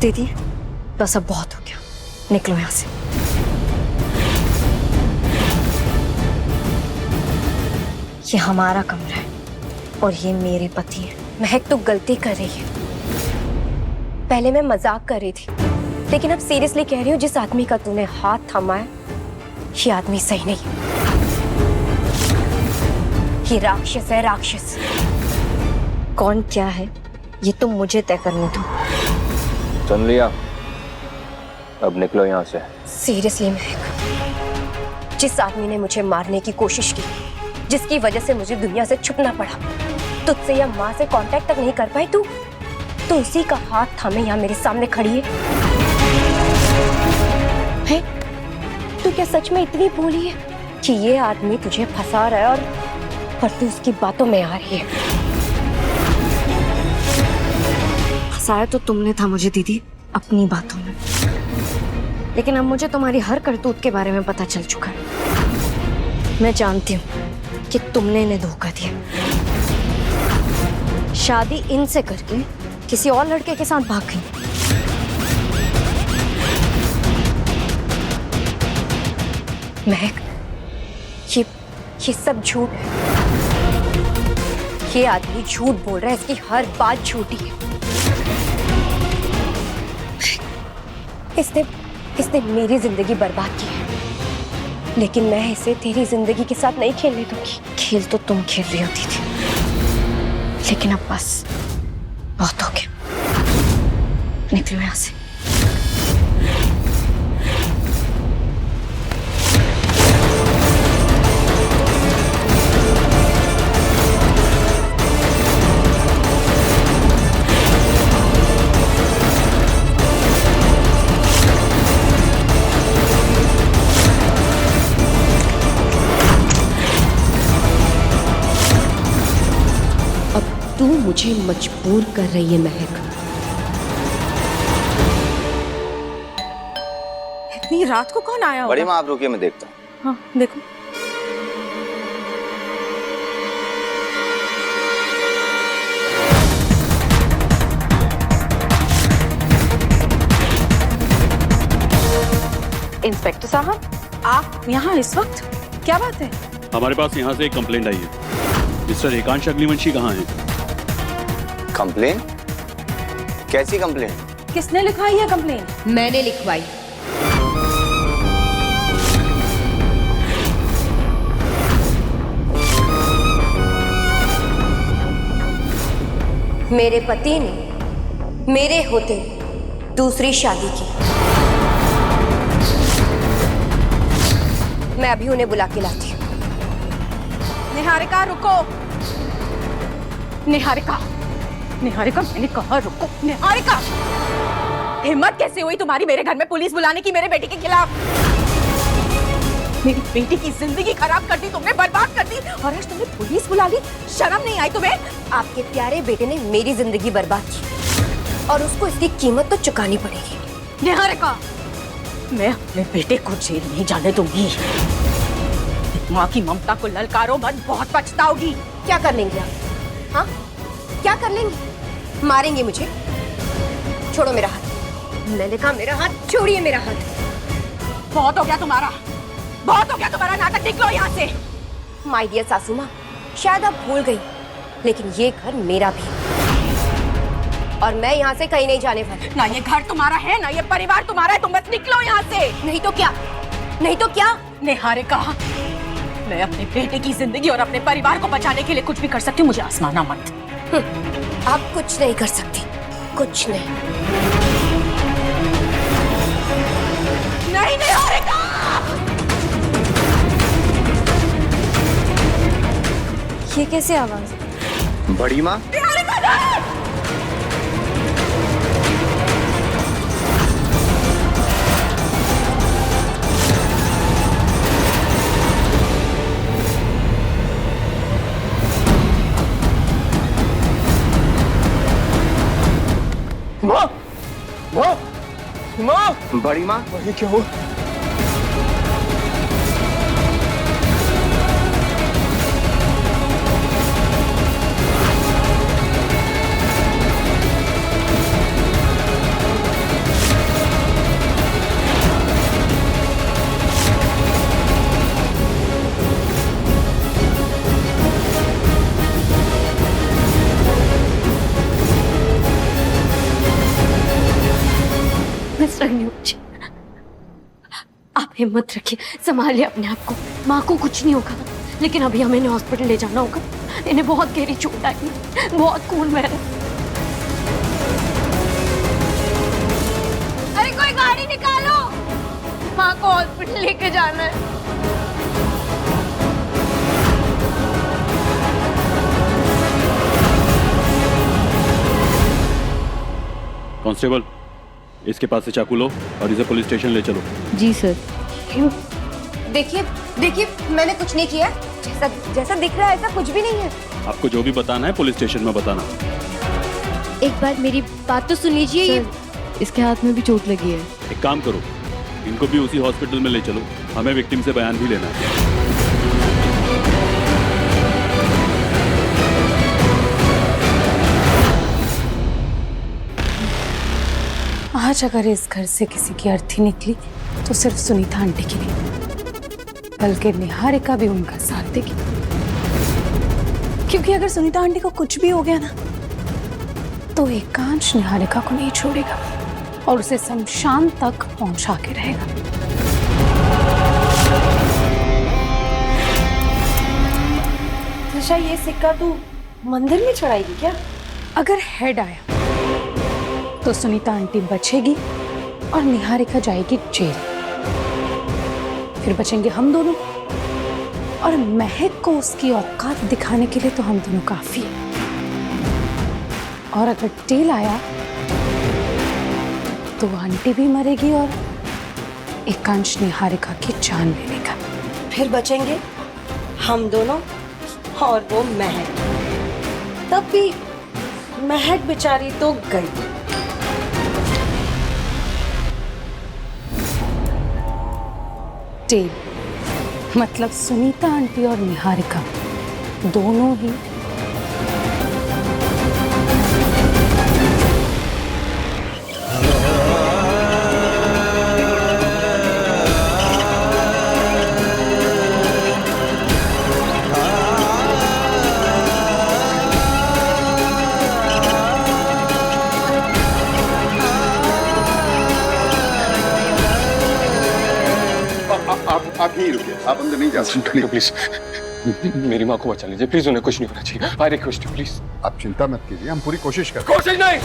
दीदी बस अब बहुत हो गया, निकलो यहाँ से। ये हमारा कमरा है और ये मेरे पति है। महक तो गलती कर रही है। पहले मैं मजाक कर रही थी, लेकिन अब सीरियसली कह रही हूँ, जिस आदमी का तूने हाथ थामा है ये आदमी सही नहीं है। ये राक्षस है, राक्षस। कौन क्या है ये तुम मुझे तय करने दो। सुन लिया, अब निकलो यहाँ से। सीरियसली महक, जिस आदमी ने मुझे मारने की कोशिश की, जिसकी वजह से मुझे दुनिया से छुपना पड़ा, तुझसे या माँ से कांटेक्ट तक नहीं कर पाई, तू उसी का हाथ थामे यहाँ मेरे सामने खड़ी है? तू क्या सच में इतनी भोली है कि ये आदमी तुझे फंसा रहा है और तू उसकी बातों में आ रही है? फंसाया तो तुमने था मुझे दीदी, अपनी बातों में, लेकिन अब मुझे तुम्हारी हर करतूत के बारे में पता चल चुका है। मैं जानती हूँ कि तुमने इन्हें धोखा दिया, शादी इनसे करके किसी और लड़के के साथ भाग गई। महक, ये सब झूठ है। ये आदमी झूठ बोल रहा है, इसकी हर बात झूठी है। इसने मेरी जिंदगी बर्बाद की है, लेकिन मैं इसे तेरी जिंदगी के साथ नहीं खेलने दूंगी। खेल तो तुम खेल रही होती थी, लेकिन अब बस बहुत हो गया, निकलो यहाँ से। तू मुझे मजबूर कर रही है महक। इतनी रात को कौन आया होगा? बड़ी माँ आप रुकिए, मैं देखता हूँ। हाँ देखो। इंस्पेक्टर साहब, आप यहाँ इस वक्त? क्या बात है? हमारे पास यहाँ से एक कंप्लेंट आई है। मिस्टर एकांश अग्निवंशी कहाँ हैं? कंप्लेन? कैसी कंप्लेन? किसने लिखवाई है कंप्लेन? मैंने लिखवाई। मेरे पति ने मेरे होते दूसरी शादी की। मैं अभी उन्हें बुला के लाती हूँ। निहारिका रुको। निहारिका, निहारिका मैंने कहा रुको। निहारिका, हिम्मत कैसे हुई तुम्हारी मेरे घर में पुलिस बुलाने की मेरे बेटे के खिलाफ? मेरी बेटी की जिंदगी खराब कर दी तुमने, बर्बाद कर दी, और आज तुमने पुलिस बुला ली। शर्म नहीं आई तुम्हें? आपके प्यारे बेटे ने मेरी जिंदगी बर्बाद की और उसको इसकी कीमत तो चुकानी पड़ेगी। निहारिका, मैं अपने बेटे को जेल नहीं जाने दूंगी। माँ की ममता को ललकारो मत, बहुत पछताओगी। क्या कर लेंगे आप? हाँ, क्या कर लेंगे? मारेंगे मुझे? छोड़ो मेरा हाथ। ललिका, मेरा हाथ छोड़िए, मेरा हाथ। बहुत हो गया तुम्हारा, बहुत हो गया तुम्हारा नाटक। निकलो यहाँ से। माय डियर सासू माँ, शायद आप भूल गई, लेकिन ये घर मेरा भी है और मैं यहाँ से कहीं नहीं जाने वाली। ना ये घर तुम्हारा है, ना ये परिवार तुम्हारा है। तुम बस निकलो यहाँ से। नहीं तो क्या? नहीं तो क्या? निहारिका, मैं अपने बेटे की जिंदगी और अपने परिवार को बचाने के लिए कुछ भी कर सकती हूँ, मुझे आजमाना मत। आप कुछ नहीं कर सकती, कुछ नहीं। नहीं निहारिका! ये कैसे आवाज? बड़ी माँ? निहारिका नहीं! माँ! माँ! माँ! बड़ी माँ, ये क्या हुआ? लगनी मुझे। आप हिम्मत रखिए, संभालिए अपने आप को। माँ को कुछ नहीं होगा, लेकिन अभी हमें इन्हें हॉस्पिटल ले जाना होगा। इन्हें बहुत गहरी चोट आई है, बहुत खून बह रहा है। अरे कोई गाड़ी निकालो, माँ को हॉस्पिटल लेके जाना है। कांस्टेबल, इसके पास से चाकू लो और इसे पुलिस स्टेशन ले चलो। जी सर। देखिए देखिए, मैंने कुछ नहीं किया। जैसा जैसा दिख रहा है ऐसा कुछ भी नहीं है। आपको जो भी बताना है पुलिस स्टेशन में बताना। एक बार मेरी बात तो सुन लीजिए। ये इसके हाथ में भी चोट लगी है। एक काम करो, इनको भी उसी हॉस्पिटल में ले चलो, हमें विक्टिम से बयान भी लेना है। आज अगर इस घर से किसी की अर्थी निकली तो सिर्फ सुनीता आंटी की नहीं, बल्कि निहारिका भी उनका साथ देगी। क्योंकि अगर सुनीता आंटी को कुछ भी हो गया ना, तो एकांश निहारिका को नहीं छोड़ेगा और उसे शमशान तक पहुंचा के रहेगा। अच्छा, ये सिक्का तू मंदिर में चढ़ाएगी क्या? अगर हेड आया तो सुनीता आंटी बचेगी और निहारिका जाएगी जेल। फिर बचेंगे हम दोनों, और महक को उसकी औकात दिखाने के लिए तो हम दोनों काफी है। और अगर टेल आया तो वो आंटी भी मरेगी और एकांश निहारिका की जान ले लेगा। फिर बचेंगे हम दोनों और वो महक। तब भी महक बेचारी तो गई। टेल मतलब सुनीता आंटी और निहारिका दोनों ही आप यहीं रुकिए, आप अंदर नहीं जा सकते। प्लीज मेरी माँ को बचा लीजिए प्लीज, उन्हें कुछ नहीं होना चाहिए। I request you please. आप चिंता मत कीजिए, हम पूरी कोशिश करते कोशिश नहीं,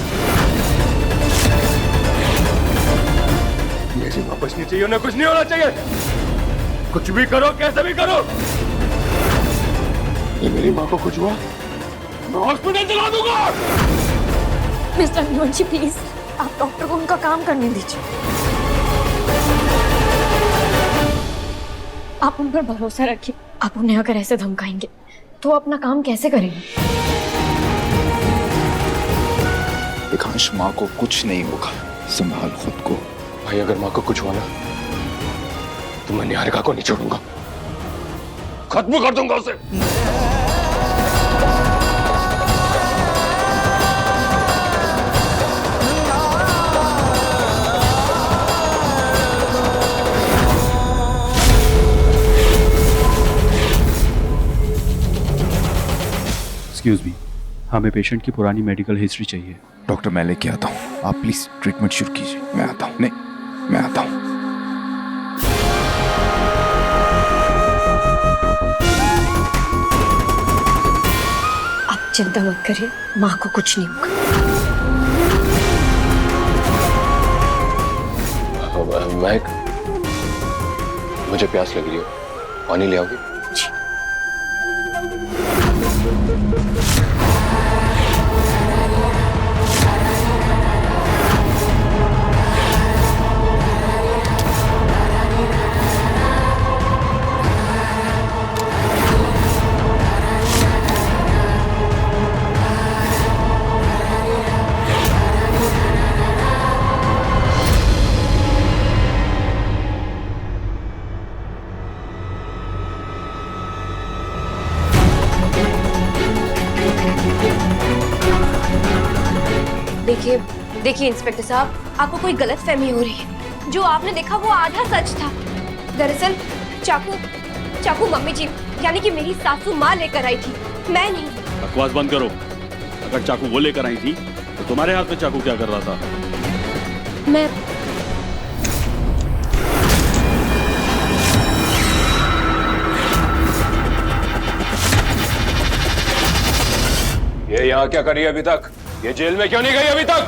मेरी माँ बचनी चाहिए, उन्हें कुछ नहीं होना चाहिए। कुछ भी करो, कैसे भी करो। ये मेरी माँ को कुछ हुआ मैं हॉस्पिटल चला दूंगा। मिस्टर अग्निवंशी प्लीज, आप डॉक्टर को उनका काम करने दीजिए। आप उन पर भरोसा रखिए। आप उन्हें अगर ऐसे धमकाएंगे तो अपना काम कैसे करेंगे? एकांश, माँ को कुछ नहीं होगा, संभाल खुद को। भाई अगर माँ को कुछ हुआ ना तो मैं निहारिका को नहीं छोड़ूंगा, खत्म कर दूंगा उसे। एक्सक्यूज मी, हमें पेशेंट की पुरानी मेडिकल हिस्ट्री चाहिए। डॉक्टर, मैं लेके आता हूँ, आप प्लीज ट्रीटमेंट शुरू कीजिए। मैं आता हूँ। नहीं, मैं आता हूँ। आप चिंता मत करिए, माँ को कुछ नहीं होगा। महक, मुझे प्यास लग रही है, पानी ले आओगी? देखिए देखिए इंस्पेक्टर साहब, आपको कोई गलतफहमी हो रही है। जो आपने देखा वो आधा सच था। दरअसल चाकू मम्मी जी यानी कि मेरी सासू माँ लेकर आई थी, मैं नहीं। बकवास बंद करो। अगर चाकू वो लेकर आई थी तो तुम्हारे हाथ में चाकू क्या कर रहा था? ये यहाँ क्या करी अभी तक? ये जेल में क्यों नहीं गई अभी तक?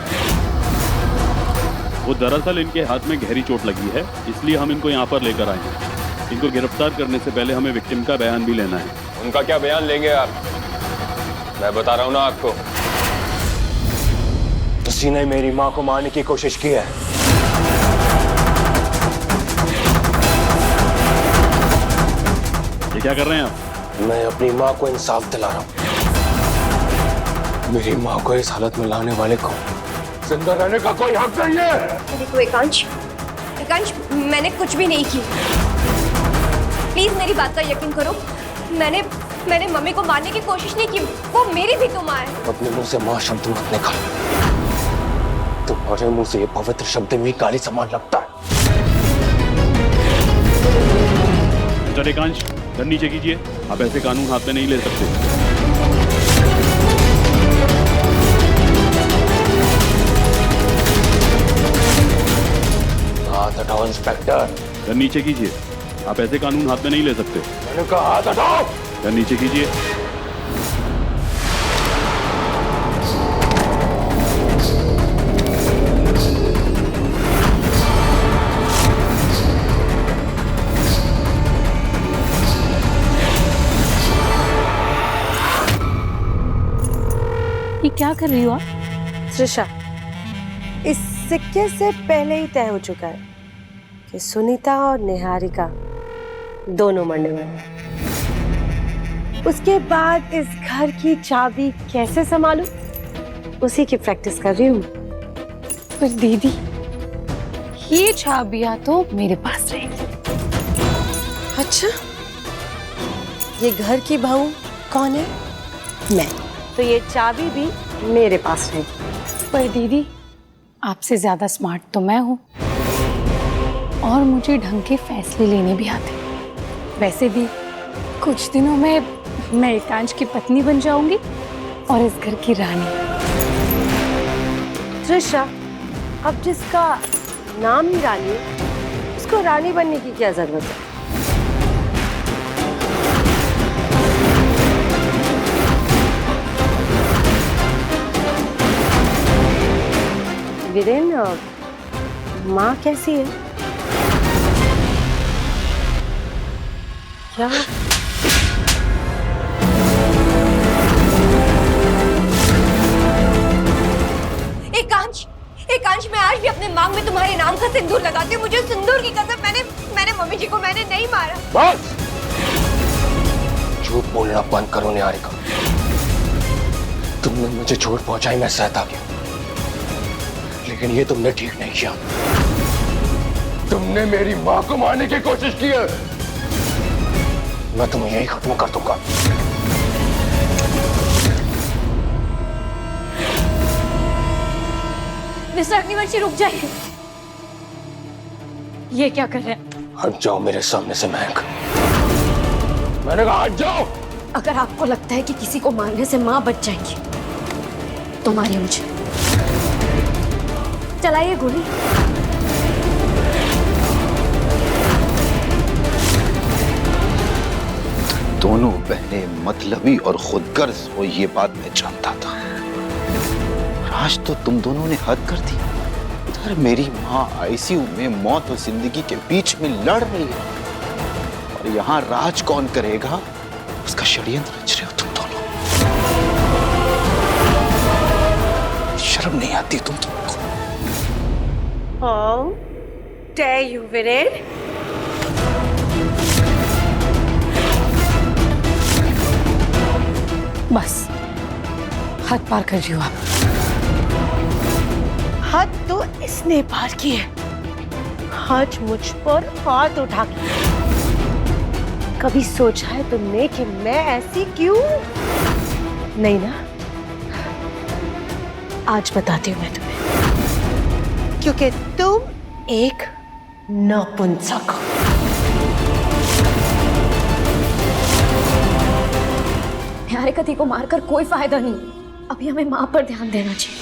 वो दरअसल इनके हाथ में गहरी चोट लगी है, इसलिए हम इनको यहाँ पर लेकर आए हैं। इनको गिरफ्तार करने से पहले हमें विक्टिम का बयान भी लेना है। उनका क्या बयान लेंगे आप? मैं बता रहा हूँ ना आपको, किसी ने मेरी माँ को मारने की कोशिश की है। ये क्या कर रहे हैं आप? मैं अपनी माँ को इंसाफ दिला रहा हूँ। मेरी माँ को इस हालत में लाने वाले को जिंदा रहने का कोई हक नहीं है। देखो एकांश, मैंने कुछ भी नहीं की। प्लीज मेरी बात का यकीन करो। मैंने मम्मी को मारने की कोशिश नहीं की। वो मेरी भी तो माँ है। अपने मुंह से माँ शब्द मत निकाल। तुम्हारे मुंह से ये पवित्र शब्द भी गाली समान लगता है। मिस्टर एकांश, सर नीचे कीजिए। आप ऐसे कानून हाथ में नहीं ले सकते। हाथ हटाओ इंस्पेक्टर। सर नीचे कीजिए। आप ऐसे कानून हाथ में नहीं ले सकते। मैंने कहा हाथ हटाओ। सर नीचे कीजिए। ये क्या कर रही हो आप? त्रिशा, इस सिक्के से पहले ही तय हो चुका है कि सुनीता और निहारिका दोनों मरने वाले हैं। उसके बाद इस घर की चाबी कैसे संभालूं, उसी की प्रैक्टिस कर रही हूँ। पर दीदी, ये चाबियां तो मेरे पास रहेंगी। अच्छा, ये घर की बहू कौन है? मैं। तो ये चाबी भी मेरे पास रहेगी। पर दीदी, आपसे ज्यादा स्मार्ट तो मैं हूँ और मुझे ढंग के फैसले लेने भी आते। वैसे भी कुछ दिनों में मैं एकांश की पत्नी बन जाऊंगी और इस घर की रानी। त्रिशा, अब जिसका नाम ही रानी है, उसको रानी बनने की क्या जरूरत है? वीरेन, माँ कैसी है? क्या? एकांश, मैं आज भी अपने मांग में तुम्हारे नाम का सिंदूर लगाती हूँ। मुझे सिंदूर की कसम, मैंने मम्मी जी को मैंने नहीं मारा। बस झूठ बोलना बंद करो निहारिका। तुमने मुझे चोट पहुंचाई, मैं सहता गया, लेकिन ये तुमने ठीक नहीं किया। तुमने मेरी माँ को मारने की कोशिश की है। मैं तुम्हें यही खत्म कर दूंगा। मिस्टर अग्निवंशी, रुक जाइए। ये क्या कर रहे हैं? हट जाओ मेरे सामने से महक। मैंने कहा हट जाओ। अगर आपको लगता है कि किसी को मारने से माँ बच जाएगी तो मारिए मुझे। चलाइए गोली। दोनों बहनें मतलबी और खुदगर्ज हो, ये बात मैं जानता था। आज तो तुम दोनों ने हद कर दी। इधर मेरी माँ आईसीयू में मौत और जिंदगी के बीच में लड़ रही है, और यहाँ राज कौन करेगा उसका षड्यंत्र रच रहे हो तुम दोनों। शर्म नहीं आती तुम दोनों को? How dare you, Viren? बस हद पार कर रही हो आप। हद तो इसने पार की है, आज मुझ पर हाथ उठा के। कभी सोचा है तुमने कि मैं ऐसी क्यों? नहीं ना? आज बताती हूँ मैं तुम्हें, क्योंकि तुम एक नपुंसक हो। निहारिका दी को मारकर कोई फायदा नहीं। अभी हमें माँ पर ध्यान देना चाहिए।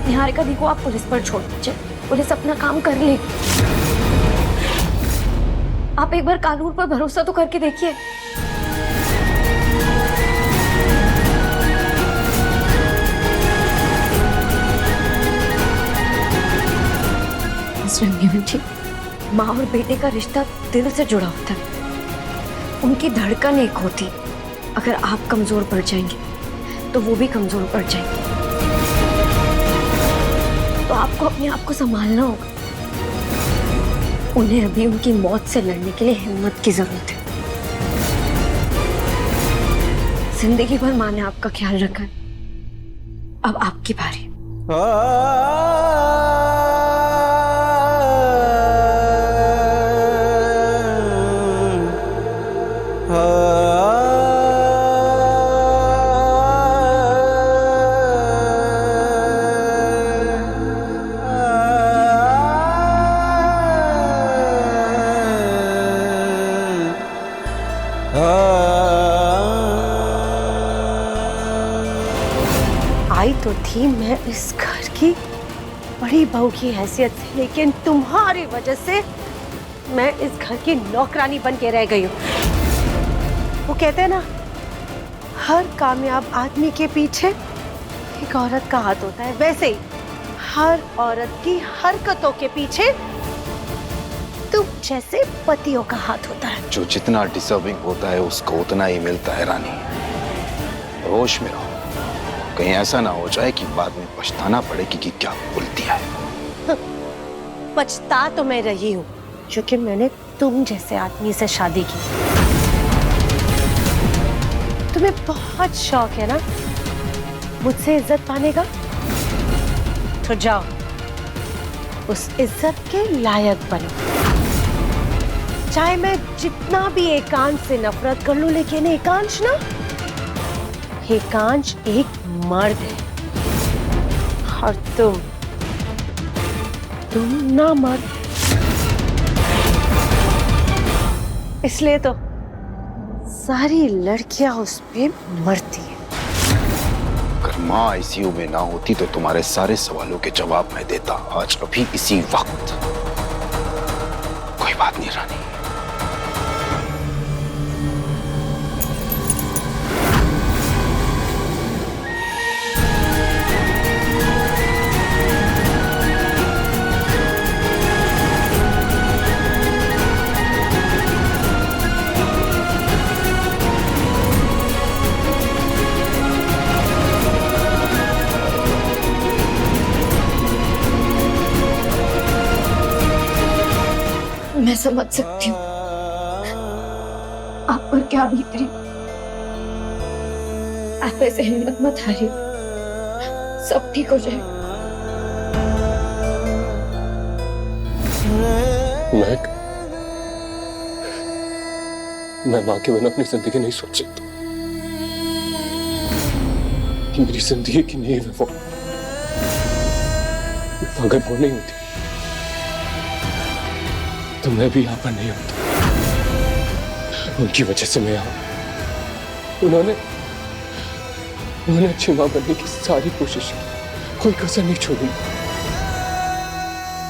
निहारिका दी को आप पुलिस पर छोड़ दीजिए, पुलिस अपना काम कर लेगी। आप एक बार कानून पर भरोसा तो करके देखिए। पास रहेंगे बेटी। माँ और बेटे का रिश्ता दिल से जुड़ा होता है, उनकी धड़कन एक होती। अगर आप कमजोर पड़ जाएंगे तो वो भी कमजोर पड़ जाएंगे। तो आपको अपने आप को संभालना होगा। उन्हें अभी उनकी मौत से लड़ने के लिए हिम्मत की जरूरत है। जिंदगी भर माँ ने आपका ख्याल रखा है, अब आपकी बारी। आई तो थी मैं इस घर की बड़ी बहू की हैसियत से, लेकिन तुम्हारी वजह से मैं इस घर की नौकरानी बन के रह गई हूँ। वो कहते हैं ना, हर कामयाब आदमी के पीछे एक औरत का हाथ होता है, वैसे ही हर औरत की हरकतों के पीछे तुम जैसे पतियों का हाथ होता है। जो जितना डिजर्विंग होता है उसको उतना ही मिलता है रानी। होश में रहो, कहीं ऐसा ना हो जाए कि बाद में पछताना पड़े कि क्या बोलती है। पछता तो मैं रही हूँ क्योंकि मैंने तुम जैसे आदमी से शादी की। तुम्हें बहुत शौक है ना मुझसे इज्जत पाने का, तो जाओ उस इज्जत के लायक बनो। चाहे मैं जितना भी एकांश से नफरत कर लूं, लेकिन एकांश ना, एकांश एक मर्द है और तुम ना मर्द। इसलिए तो सारी लड़कियां उस पे मरती हैं। अगर माँ आईसीयू में ना होती तो तुम्हारे सारे सवालों के जवाब मैं देता आज अभी इसी वक्त। कोई बात नहीं रानी। मैं समझ सकती हूँ आप पर क्या बीत रही। आप ऐसे हिम्मत मत हारिए, सब ठीक हो जाएगा। मैं माँ के बिना अपनी जिंदगी नहीं सोच सकता। कि मेरी जिंदगी की नींव है वो। अगर वो नहीं होती तो मैं भी यहाँ पर नहीं होता। उनकी वजह से मैं यहाँ। उन्होंने अच्छी माँ बनने की सारी कोशिश की, कोई कसर नहीं छोड़ी।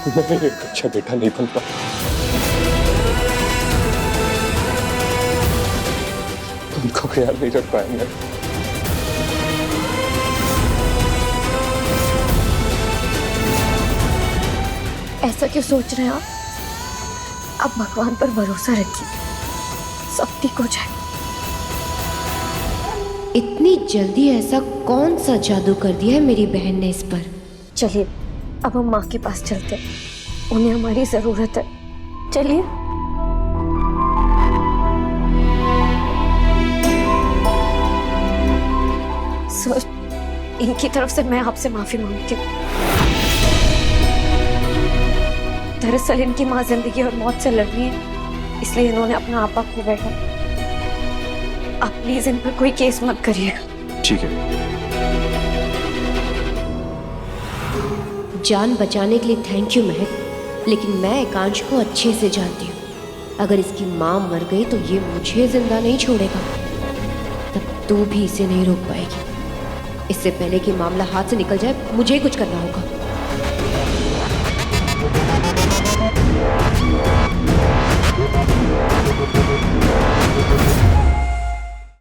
मैं एक अच्छा बेटा नहीं बन पाया। उनका ख्याल नहीं रख पाया मैं। ऐसा क्यों सोच रहे हैं आप? आप भगवान पर भरोसा रखिए, सब ठीक हो जाए। इतनी जल्दी ऐसा कौन सा जादू कर दिया है मेरी बहन ने इस पर? चलिए अब हम माँ के पास चलते हैं, उन्हें हमारी जरूरत है। चलिए। सर, इनकी तरफ से मैं आपसे माफी मांगती हूँ। दरअसल इनकी माँ जिंदगी और मौत से लड़ रही है, इसलिए इन्होंने अपना आपा खो बैठा। आप प्लीज इन पर कोई केस मत करिएगा। ठीक है। जान बचाने के लिए थैंक यू महक, लेकिन मैं एकांश को अच्छे से जानती हूँ। अगर इसकी माँ मर गई तो ये मुझे जिंदा नहीं छोड़ेगा, तब तू भी इसे नहीं रोक पाएगी। इससे पहले कि मामला हाथ से निकल जाए, मुझे ही कुछ करना होगा।